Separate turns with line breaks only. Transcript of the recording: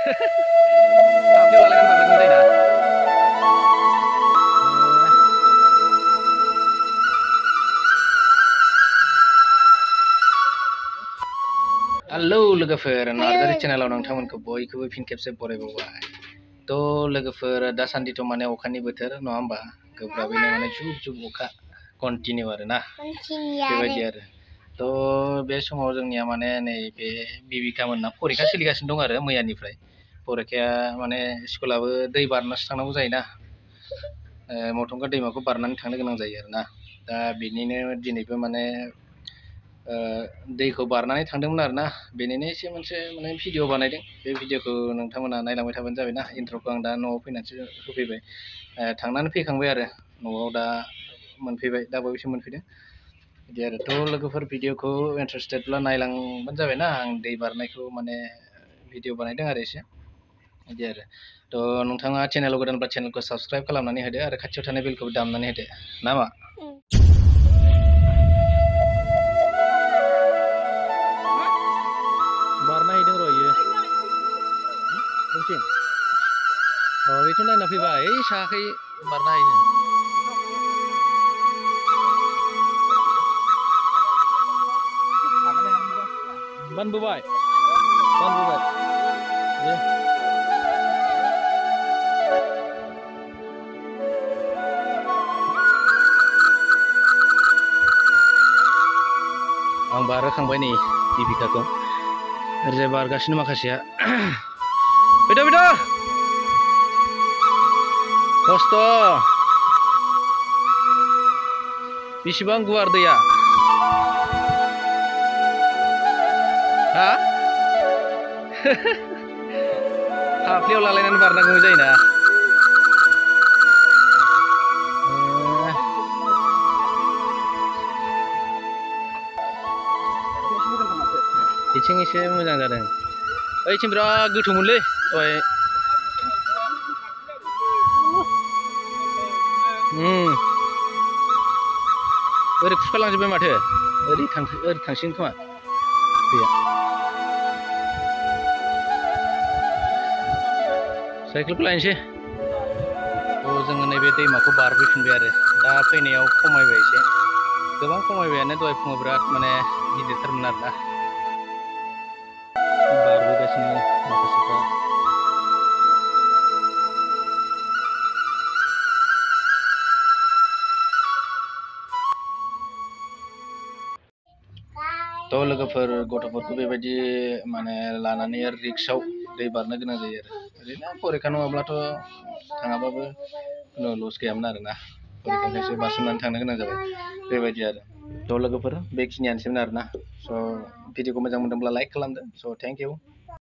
Apil lalangan bareng udah dah. Halo लोगोफोर नार्जारि चेनेलाव नोंथांमोनखौ बयखौबो फिन खेबसे बरायबावबाय थ' लोगोफोर दासान्दिथ' माने अखानि बोथोर नङा होमबा गोब्राबैनो माने जुब जुब अखा कन्टिनिउ आरोना बेबायदि आरो थ' बे समाव जोंनिया माने नैबे बिबिका मोनना फरिखा सोलिगासिनो दं आरो मैयानिफ्राय फरिखाया माने स्कुलाबो दै बारनासो थांनांगौ जायोना मथंगा दैमाखौ बारनानै थांनो गोनां जायो आरोना दा बिनिनो दिनैबो माने दैखौ बारनानै थांदोंमोन आरोना बेनिनो एसे मोनसे माने भिडिअ बानायदों बे भिडिअखौ नोंथांमोना नायलांबाय थाबानो जाबायना इन्ट्र'खौ आं दा न'आव फैनानैसो होफैबाय थांनानै फैखांबाय आरो न'आव दा मोनफैबाय दा बावैसो मोनफैदों बिदि आरो थ' लोगोफोर भिडिअखौ इन्टारेस्टेडब्ला नायलांबानो जाबायना आं दै बारनायखौ माने भिडिअ बानायदों आरो एसे बिदि आरो थ' नोंथाङा चेनेलाव गोदानब्ला चेनेलखौ साबस्क्राइब खालामनानै होदो आरो खाथियाव थानाय बेलखौ दामनानै होदो ना मा बारना हैदों र' इयो बबेथिं बेथ' नायना फैबाय ओइ साहाखै बारना हैनो बानबोबाय दे आं बारहोखांबाय नै बिबिकाखौ ओरैजाय बारगासिनो माखासेया फैद' खस्थ' बेसेबां गुवार दैया हा हाफ्लियाव लालायनानै बारनांगौ जायोना बिथिं एसे मोजां जादों ओइथिं बिराद गोथौमोनलै दहाय ओरै खुरखालांजोब्बाय माथो ओरै थांसिगोन खोमा दैया साइकेलखौ लायनोसै जोङो नैबे दैमाखौ बारबोफिनबाय आरो दा फैनायाव खमायबाय एसे गोबां खमायबायानो दहाय फुङाव बिराद माने गिदिरथारमोन आरोना बारबोगासिनो माखासेफ्रा थ' लोगोफोर गथ'फोरखौ बेबायदि माने लानानै रिक्सआव दै बारनो गोनां जायो आरो ओरैनो फरिखा नङाब्लाथ' थाङाबाबो खुनु लस गैयामोन आरोना फरिखानिफ्रायसो बारसोमनानै थांनो गोनां जाबाय बेबायदि आरो थ' लोगोफोर बेखिनियानोसैमोन आरोना स' भिडिअखौ मोजां मोनदोंब्ला लाइक खालामदो स' थेंक इउ